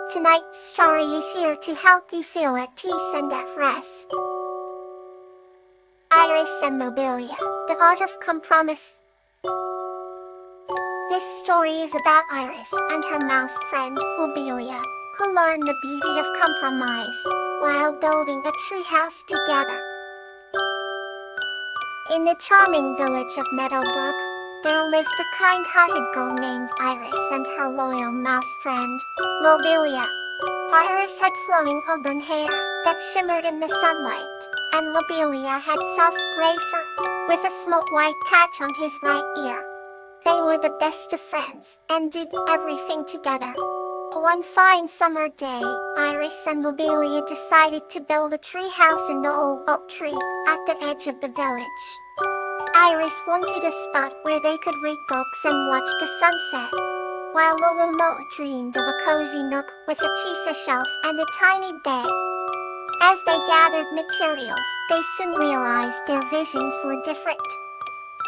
Tonight's story is here to help you feel at peace and at rest. Iris and Lobelia, The Art of Compromise. This story is about Iris and her mouse friend, Lobelia, who learn the beauty of compromise while building a treehouse together. In the charming village of Meadowbrook, there lived a kind-hearted girl named Iris and her loyal mouse friend, Lobelia. Iris had flowing auburn hair that shimmered in the sunlight, and Lobelia had soft gray fur with a small white patch on his right ear. They were the best of friends and did everything together. One fine summer day, Iris and Lobelia decided to build a tree house in the old oak tree at the edge of the village. Iris wanted a spot where they could read books and watch the sunset, while Lobelia dreamed of a cozy nook with a cheese shelf and a tiny bed. As they gathered materials, they soon realized their visions were different.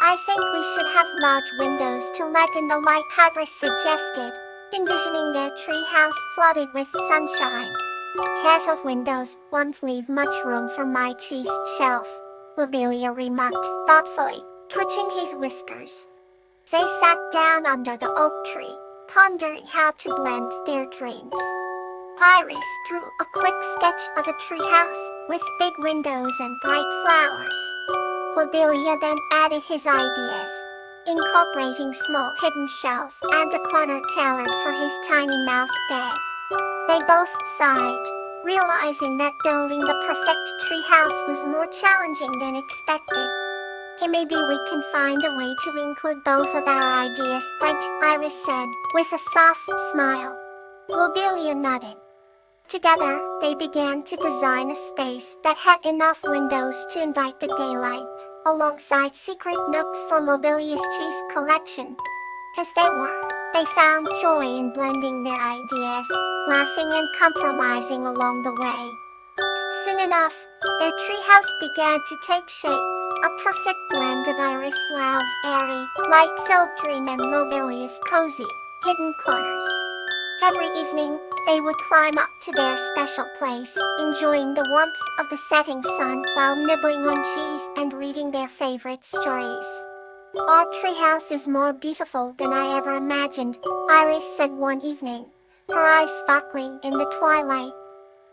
"I think we should have large windows to let in the light," Iris suggested, envisioning their treehouse flooded with sunshine. "Pairs of windows won't leave much room for my cheese shelf," Lobelia remarked thoughtfully, twitching his whiskers. They sat down under the oak tree, pondering how to blend their dreams. Iris drew a quick sketch of a treehouse with big windows and bright flowers. Lobelia then added his ideas, incorporating small hidden shelves and a corner tailored for his tiny mouse bed. They both sighed, realizing that building the perfect treehouse was more challenging than expected. "Hey, maybe we can find a way to include both of our ideas," Iris said, with a soft smile. Lobelia nodded. Together, they began to design a space that had enough windows to invite the daylight, alongside secret nooks for Lobelia's cheese collection. As they found joy in blending their ideas, laughing and compromising along the way. Soon enough, their treehouse began to take shape, a perfect blend of Iris Loud's airy, light-filled dream and Lobelia's cozy, hidden corners. Every evening, they would climb up to their special place, enjoying the warmth of the setting sun while nibbling on cheese and reading their favorite stories. "Our treehouse is more beautiful than I ever imagined," Iris said one evening, her eyes sparkling in the twilight.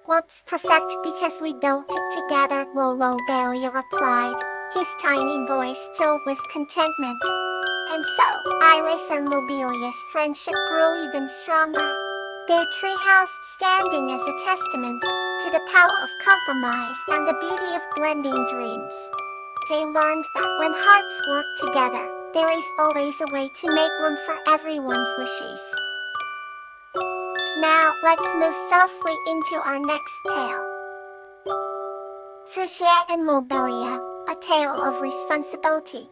"Well, it's perfect because we built it together," Lobelia replied, his tiny voice filled with contentment. And so, Iris and Lobelia's friendship grew even stronger, their treehouse standing as a testament to the power of compromise and the beauty of blending dreams. They learned that when hearts work together, there is always a way to make room for everyone's wishes. Now, let's move softly into our next tale. Frisia and Lobelia, A Tale of Responsibility.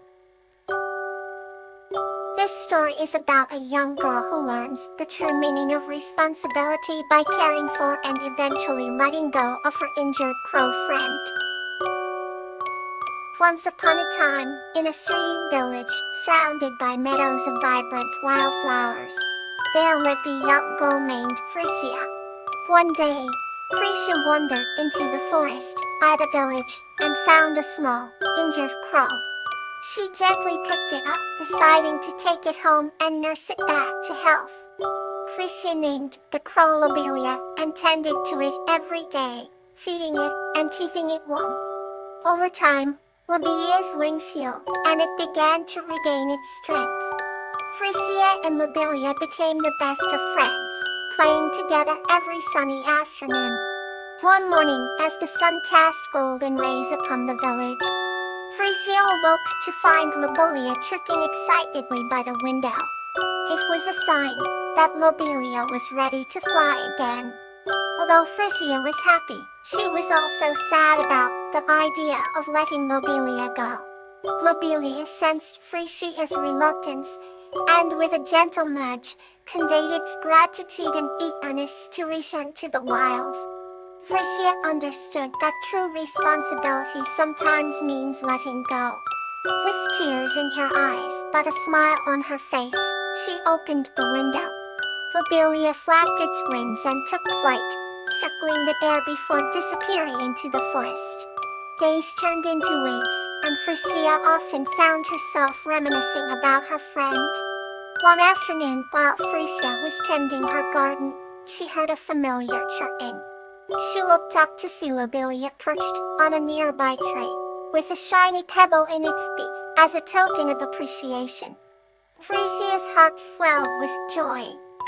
This story is about a young girl who learns the true meaning of responsibility by caring for and eventually letting go of her injured crow friend. Once upon a time, in a serene village surrounded by meadows of vibrant wildflowers, there lived a young girl named Frisia. One day, Frisia wandered into the forest by the village and found a small, injured crow. She gently picked it up, deciding to take it home and nurse it back to health. Frisia named the crow Lobelia and tended to it every day, feeding it and keeping it warm. Over time, Lobelia's wings healed, and it began to regain its strength. Frisia and Lobelia became the best of friends, playing together every sunny afternoon. One morning, as the sun cast golden rays upon the village, Frisia awoke to find Lobelia chirping excitedly by the window. It was a sign that Lobelia was ready to fly again. Although Frisia was happy, she was also sad about the idea of letting Lobelia go. Lobelia sensed Frisia's reluctance, and with a gentle nudge, conveyed its gratitude and eagerness to return to the wild. Frisia understood that true responsibility sometimes means letting go. With tears in her eyes but a smile on her face, she opened the window. Lobelia flapped its wings and took flight, circling the air before disappearing into the forest. Days turned into weeks, and Frisia often found herself reminiscing about her friend. One afternoon, while Frisia was tending her garden, she heard a familiar chirping. She looked up to see Lobelia perched on a nearby tree, with a shiny pebble in its beak, as a token of appreciation. Frisia's heart swelled with joy,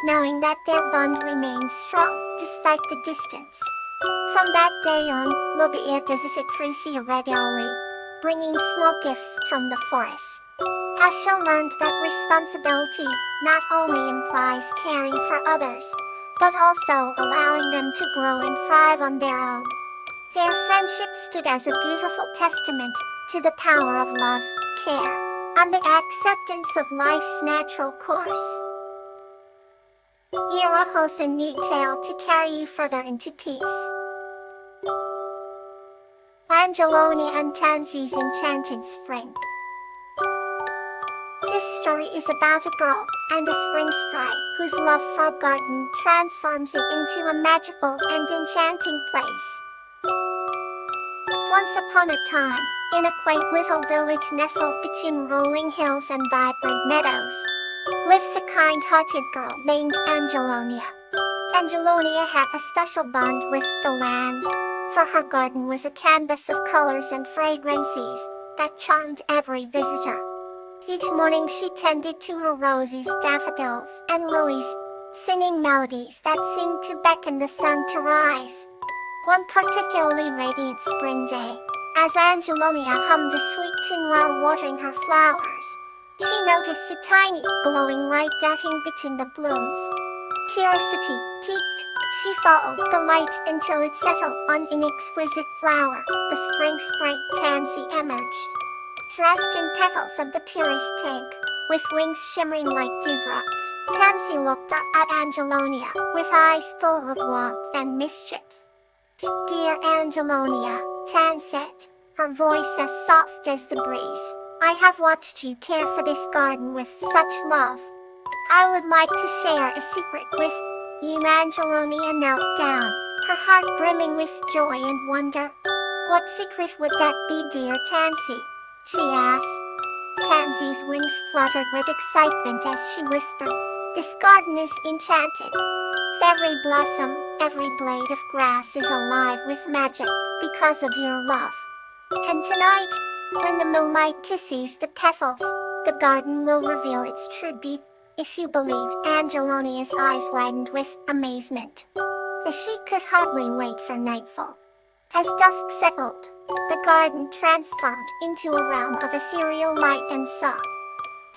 knowing that their bond remained strong despite the distance. From that day on, Lobelia visited Frisia regularly, bringing small gifts from the forest. Asha learned that responsibility not only implies caring for others, but also allowing them to grow and thrive on their own. Their friendship stood as a beautiful testament to the power of love, care, and the acceptance of life's natural course. Here holds a neat tale to carry you further into peace. Angeloni and Tansy's Enchanted Spring. This story is about a girl and a spring sprite whose love for a garden transforms it into a magical and enchanting place. Once upon a time, in a quaint little village nestled between rolling hills and vibrant meadows, lived a kind-hearted girl named Angelonia. Angelonia had a special bond with the land, for her garden was a canvas of colors and fragrances that charmed every visitor. Each morning she tended to her roses, daffodils, and lilies, singing melodies that seemed to beckon the sun to rise. One particularly radiant spring day, as Angelonia hummed a sweet tune while watering her flowers, she noticed a tiny, glowing light darting between the blooms. Curiosity piqued, she followed the light until it settled on an exquisite flower. The spring sprite Tansy emerged, dressed in petals of the purest pink, with wings shimmering like dewdrops. Tansy looked up at Angelonia with eyes full of warmth and mischief. "Dear Angelonia," Tan said, her voice as soft as the breeze, "I have watched you care for this garden with such love. I would like to share a secret with you." Angelonia knelt down, her heart brimming with joy and wonder. "What secret would that be, dear Tansy?" she asked. Tansy's wings fluttered with excitement as she whispered, "This garden is enchanted. Every blossom, every blade of grass is alive with magic because of your love. And tonight, when the moonlight kisses the petals, the garden will reveal its true beauty, if you believe." Angelonia's eyes widened with amazement. She could hardly wait for nightfall. As dusk settled, the garden transformed into a realm of ethereal light and song.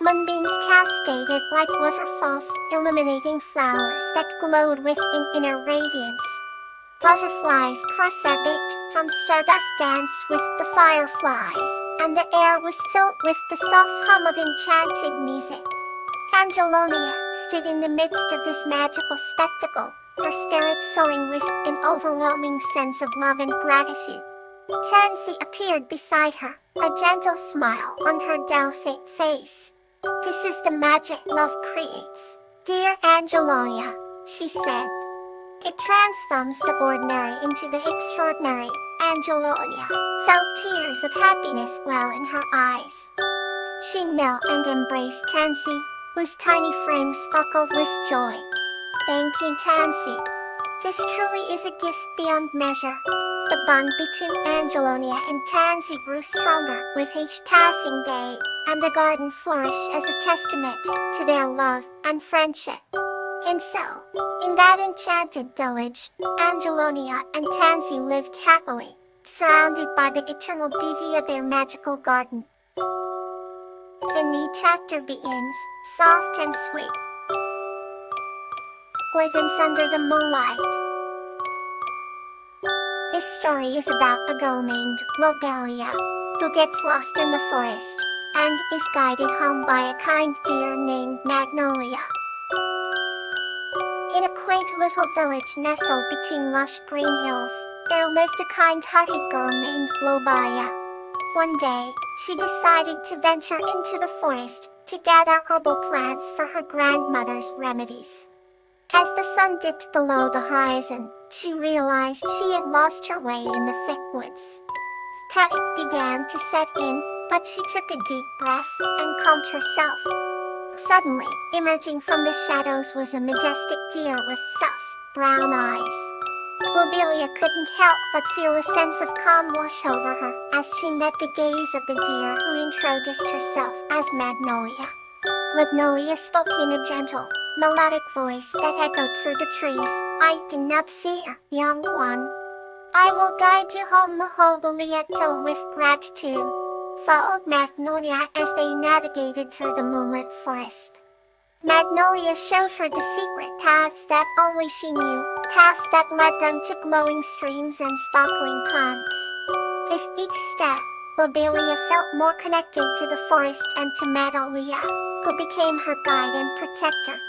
Moonbeams cascaded like waterfalls, illuminating flowers that glowed with an inner radiance. Butterflies crisscrossed from stardust danced with the fireflies, and the air was filled with the soft hum of enchanted music. Angelonia stood in the midst of this magical spectacle, her spirit soaring with an overwhelming sense of love and gratitude. Tansy appeared beside her, a gentle smile on her delicate face. "This is the magic love creates, dear Angelonia," she said. "It transforms the ordinary into the extraordinary." Angelonia felt tears of happiness well in her eyes. She knelt and embraced Tansy, whose tiny frame sparkled with joy. "Thank you, Tansy. This truly is a gift beyond measure." The bond between Angelonia and Tansy grew stronger with each passing day, and the garden flourished as a testament to their love and friendship. And so, in that enchanted village, Angelonia and Tansy lived happily, surrounded by the eternal beauty of their magical garden. The new chapter begins, soft and sweet. Within under the moonlight. This story is about a girl named Lobelia, who gets lost in the forest, and is guided home by a kind deer named Magnolia. In a quaint little village nestled between lush green hills, there lived a kind-hearted girl named Lobelia. One day, she decided to venture into the forest to gather herbal plants for her grandmother's remedies. As the sun dipped below the horizon, she realized she had lost her way in the thick woods. Panic began to set in, but she took a deep breath and calmed herself. Suddenly, emerging from the shadows was a majestic deer with soft, brown eyes. Lobelia couldn't help but feel a sense of calm wash over her as she met the gaze of the deer who introduced herself as Magnolia. Magnolia spoke in a gentle, melodic voice that echoed through the trees. "I do not fear, young one. I will guide you home," Lobelia with gratitude. Followed Magnolia as they navigated through the moonlit forest. Magnolia showed her the secret paths that only she knew, paths that led them to glowing streams and sparkling ponds. With each step, Lobelia felt more connected to the forest and to Magnolia, who became her guide and protector.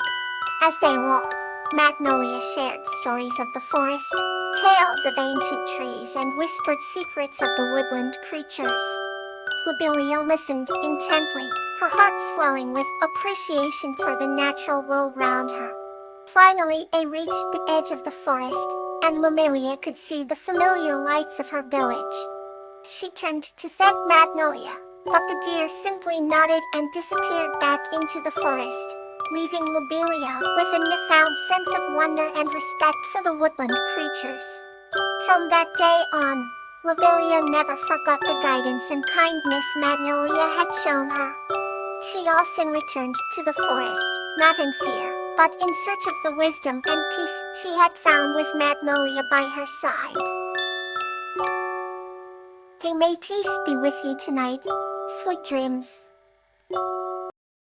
As they walked, Magnolia shared stories of the forest, tales of ancient trees, and whispered secrets of the woodland creatures. Lobelia listened intently, her heart swelling with appreciation for the natural world around her. Finally, they reached the edge of the forest, and Lobelia could see the familiar lights of her village. She turned to thank Magnolia, but the deer simply nodded and disappeared back into the forest, leaving Lobelia with a newfound sense of wonder and respect for the woodland creatures. From that day on, Lobelia never forgot the guidance and kindness Magnolia had shown her. She often returned to the forest, not in fear, but in search of the wisdom and peace she had found with Magnolia by her side. May peace be with you tonight. Sweet dreams.